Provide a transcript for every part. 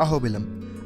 అహోబిలం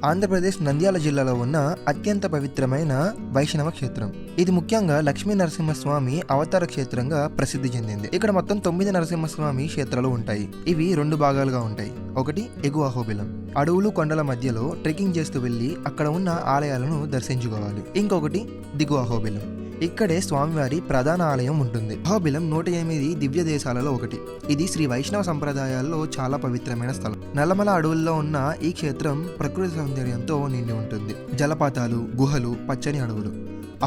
ఆంధ్రప్రదేశ్ నంద్యాల జిల్లాలో ఉన్న అత్యంత పవిత్రమైన వైష్ణవ క్షేత్రం. ఇది ముఖ్యంగా లక్ష్మీ నరసింహస్వామి అవతార క్షేత్రంగా ప్రసిద్ధి చెందింది. ఇక్కడ మొత్తం 9 నరసింహస్వామి క్షేత్రాలు ఉంటాయి. ఇవి 2 భాగాలుగా ఉంటాయి. ఒకటి ఎగువ అహోబిలం, అడవులు కొండల మధ్యలో ట్రెక్కింగ్ చేస్తూ వెళ్లి అక్కడ ఉన్న ఆలయాలను దర్శించుకోవాలి. ఇంకొకటి దిగువ అహోబిలం, ఇక్కడే స్వామివారి ప్రధాన ఆలయం ఉంటుంది. అహోబిలం 108 దివ్య దేశాలలో ఒకటి. ఇది శ్రీ వైష్ణవ సంప్రదాయాల్లో చాలా పవిత్రమైన స్థలం. నల్లమల అడవుల్లో ఉన్న ఈ క్షేత్రం ప్రకృతి సౌందర్యంతో నిండి ఉంటుంది. జలపాతాలు, గుహలు, పచ్చని అడవులు.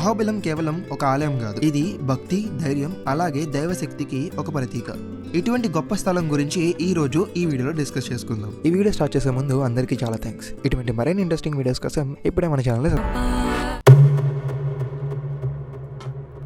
అహోబిలం కేవలం ఒక ఆలయం కాదు, ఇది భక్తి, ధైర్యం, అలాగే దైవశక్తికి ఒక ప్రతీక. ఇటువంటి గొప్ప స్థలం గురించి ఈ రోజు ఈ వీడియోలో డిస్కస్ చేసుకుందాం. ఈ వీడియో స్టార్ట్ చేసే ముందు అందరికీ చాలా థ్యాంక్స్. ఇటువంటి మరిన్ని ఇంట్రెస్టింగ్ వీడియోస్ కోసం ఇప్పుడే మన ఛానల్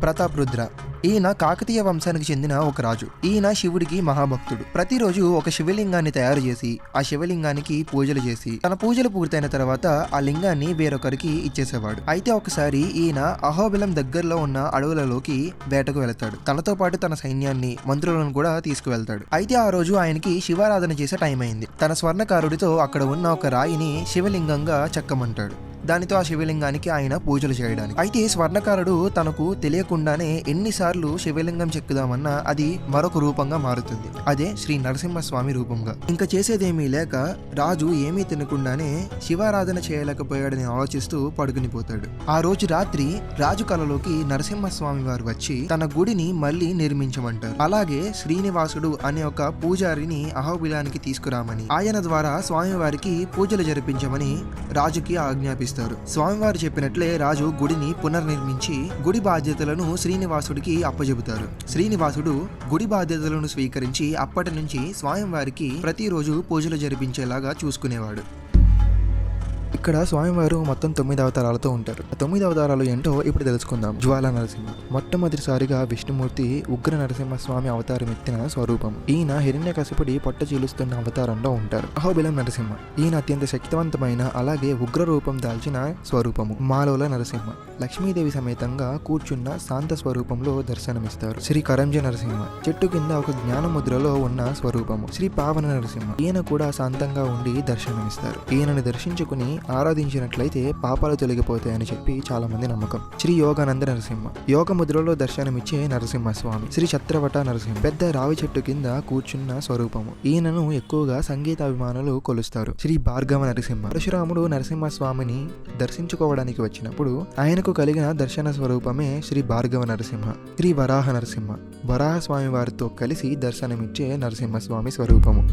ప్రతాపరుద్ర. ఈయన కాకతీయ వంశానికి చెందిన ఒక రాజు. ఈయన శివుడికి మహాభక్తుడు. ప్రతిరోజు ఒక శివలింగాన్ని తయారు చేసి ఆ శివలింగానికి పూజలు చేసి తన పూజలు పూర్తయిన తర్వాత ఆ లింగాన్ని వేరొకరికి ఇచ్చేసేవాడు. అయితే ఒకసారి ఈయన అహోబిలం దగ్గరలో ఉన్న అడవులలోకి వేటకు వెళతాడు. తనతో పాటు తన సైన్యాన్ని, మంత్రులను కూడా తీసుకువెళ్తాడు. అయితే ఆ రోజు ఆయనకి శివారాధన చేసే టైం అయింది. తన స్వర్ణకారుడితో అక్కడ ఉన్న ఒక రాయిని శివలింగంగా చెక్కమంటాడు. దానితో ఆ శివలింగానికి ఆయన పూజలు చేయడానికి. అయితే స్వర్ణకారుడు తనకు తెలియకుండానే ఎన్నిసార్లు శివలింగం చెక్కుదామన్నా అది మరొక రూపంగా మారుతుంది. అదే శ్రీ నరసింహస్వామి రూపంగా. ఇంకా చేసేదేమీ లేక రాజు ఏమీ తినకుండానే శివారాధన చేయలేకపోయాడని ఆలోచిస్తూ పడుకునిపోతాడు. ఆ రోజు రాత్రి రాజు కలలోకి నరసింహస్వామి వారు వచ్చి తన గుడిని మళ్ళీ నిర్మించమంటారు. అలాగే శ్రీనివాసుడు అనే ఒక పూజారిని అహోబిలానికి తీసుకురామని, ఆయన ద్వారా స్వామివారికి పూజలు జరిపించమని రాజుకి ఆజ్ఞాపిస్తారు. స్వామివారు చెప్పినట్లే రాజు గుడిని పునర్నిర్మించి గుడి బాధ్యతలను శ్రీనివాసుడికి అప్పజెబుతారు. శ్రీనివాసుడు గుడి బాధ్యతలను స్వీకరించి అప్పటి నుంచి స్వామివారికి ప్రతిరోజు పూజలు జరిపించేలాగా చూసుకునేవాడు. ఇక్కడ స్వామివారు మొత్తం 9 అవతారాలతో ఉంటారు. 9 అవతారాలు ఏంటో ఇప్పుడు తెలుసుకుందాం. జ్వాల నరసింహ మొట్టమొదటిసారిగా విష్ణుమూర్తి ఉగ్ర నరసింహస్వామి అవతారం ఎత్తిన స్వరూపం. ఈయన హిరణ్యకశిపుడి పొట్ట చీలుస్తున్న అవతారంలో ఉంటారు. అహోబిలం నరసింహ ఈయన అత్యంత శక్తివంతమైన అలాగే ఉగ్ర రూపం దాల్చిన స్వరూపము. మాలోల నరసింహ లక్ష్మీదేవి సమేతంగా కూర్చున్న శాంత స్వరూపంలో దర్శనమిస్తారు. శ్రీ కరంజ నరసింహ చెట్టు కింద ఒక జ్ఞాన ముద్రలో ఉన్న స్వరూపము. శ్రీ పావన నరసింహ ఈయన కూడా శాంతంగా ఉండి దర్శనమిస్తారు. ఈయనను దర్శించుకుని ఆరాధించినట్లయితే పాపాలు తొలగిపోతాయని చెప్పి చాలా మంది నమ్మకం. శ్రీ యోగానంద నరసింహ యోగ ముద్రలో దర్శనమిచ్చే నరసింహస్వామి. శ్రీ ఛత్రవట నరసింహ పెద్ద రావి చెట్టు కింద కూర్చున్న స్వరూపము. ఈయనను ఎక్కువగా సంగీతాభిమానులు కొలుస్తారు. శ్రీ భార్గవ నరసింహ పరశురాముడు నరసింహస్వామిని దర్శించుకోవడానికి వచ్చినప్పుడు ఆయనకు కలిగిన దర్శన స్వరూపమే శ్రీ భార్గవ నరసింహ. శ్రీ వరాహ నరసింహ వరాహ స్వామి వారితో కలిసి దర్శనమిచ్చే నరసింహస్వామి స్వరూపము.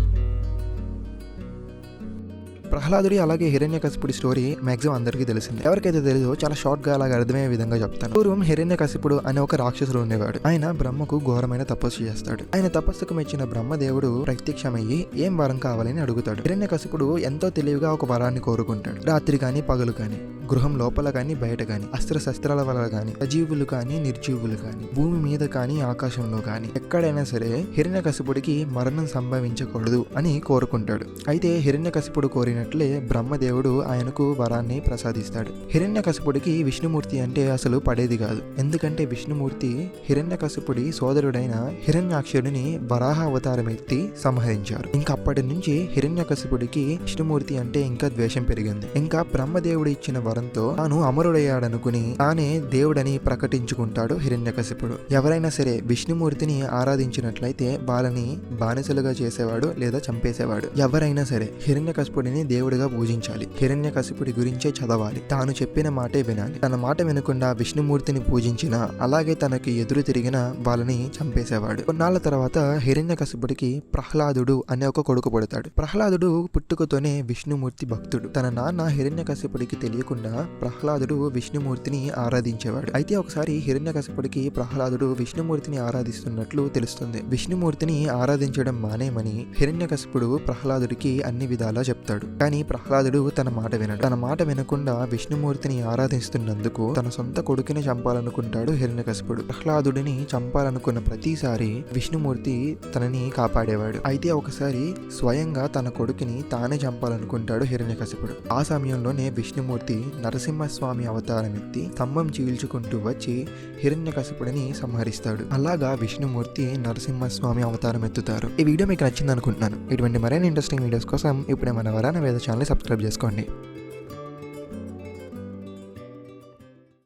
ప్రహ్లాదుడి అలాగే హిరణ్యకశిపుడి స్టోరీ మాక్సిమం అందరికీ తెలిసింది. ఎవరికైతే తెలియదో చాలా షార్ట్ గా అలాగే అర్థమయ్యే విధంగా చెప్తాను. పూర్వం హిరణ్యకశిపుడు అనే ఒక రాక్షసుడు ఉండేవాడు. ఆయన బ్రహ్మకు ఘోరమైన తపస్సు చేస్తాడు. ఆయన తపస్సుకు మెచ్చిన బ్రహ్మదేవుడు ప్రత్యక్షమయ్యి ఏం వరం కావాలని అడుగుతాడు. హిరణ్యకశిపుడు ఎంతో తెలివిగా ఒక వరాన్ని కోరుకుంటాడు. రాత్రి కాని పగలు కాని, గృహం లోపల కాని బయట కాని, అస్త్రశస్త్రాల వల్ల కాని, సజీవులు కాని నిర్జీవులు కాని, భూమి మీద కాని ఆకాశంలో కాని ఎక్కడైనా సరే హిరణ్యకశిపుడికి మరణం సంభవించకూడదు అని కోరుకుంటాడు. అయితే హిరణ్యకశిపుడు కోరినట్లే బ్రహ్మదేవుడు ఆయనకు వరాన్ని ప్రసాదిస్తాడు. హిరణ్యకశిపుడికి విష్ణుమూర్తి అంటే అసలు పడేది కాదు. ఎందుకంటే విష్ణుమూర్తి హిరణ్యకశిపుడి సోదరుడైన హిరణ్యాక్షుడిని వరాహ అవతారం ఎత్తి సంహరించారు. ఇంకా అప్పటి నుంచి హిరణ్యకశిపుడికి విష్ణుమూర్తి అంటే ఇంకా ద్వేషం పెరిగింది. ఇంకా బ్రహ్మదేవుడు ఇచ్చిన వరంతో తాను అమరుడయ్యాడనుకుని తానే దేవుడని ప్రకటించుకుంటాడు హిరణ్యకశిపుడు. ఎవరైనా సరే విష్ణుమూర్తిని ఆరాధించినట్లయితే వాళ్ళని బానిసలుగా చేసేవాడు లేదా చంపేసేవాడు. ఎవరైనా సరే హిరణ్యకశిపుడిని దేవుడిగా పూజించాలి. హిరణ్యకశిపుడి గురించే చదవాలి. తాను చెప్పిన మాటే వినాలి. తన మాట వినకుండా విష్ణుమూర్తిని పూజించిన అలాగే తనకి ఎదురు తిరిగిన వాళ్ళని చంపేసేవాడు. కొన్నాళ్ల తర్వాత హిరణ్యకశిపుడికి ప్రహ్లాదుడు అనే ఒక కొడుకు పుడతాడు. ప్రహ్లాదుడు పుట్టుకతోనే విష్ణుమూర్తి భక్తుడు. తన నాన్న హిరణ్యకశిపుడికి తెలియకుండా ప్రహ్లాదుడు విష్ణుమూర్తిని ఆరాధించేవాడు. అయితే ఒకసారి హిరణ్యకశిపుడికి ప్రహ్లాదుడు విష్ణుమూర్తిని ఆరాధిస్తున్నట్లు తెలుస్తుంది. విష్ణుమూర్తిని ఆరాధించడం మానేమని హిరణ్యకశిపుడు ప్రహ్లాదుడికి అన్ని విధాలా చెప్తాడు. కానీ ప్రహ్లాదుడు తన మాట వినడు. తన మాట వినకుండా విష్ణుమూర్తిని ఆరాధిస్తున్నందుకు తన సొంత కొడుకుని చంపాలనుకుంటాడు హిరణ్యకశిపుడు. ప్రహ్లాదుడిని చంపాలనుకున్న ప్రతిసారి విష్ణుమూర్తి తనని కాపాడేవాడు. అయితే ఒకసారి స్వయంగా తన కొడుకుని తానే చంపాలనుకుంటాడు హిరణ్యకశిపుడు. ఆ సమయంలోనే విష్ణుమూర్తి నరసింహస్వామి అవతారం ఎత్తి స్తంభం చీల్చుకుంటూ వచ్చి హిరణ్యకశిపుడిని సంహరిస్తాడు. అలాగా విష్ణుమూర్తి నరసింహస్వామి అవతారం ఎత్తుతారు. ఈ వీడియో మీకు నచ్చింది అనుకుంటున్నాను. ఇటువంటి మరిన్ని ఇంట్రెస్టింగ్ వీడియోస్ కోసం ఇప్పుడే మన వరాన వేద ఛానల్ సబ్స్క్రైబ్ చేసుకోండి.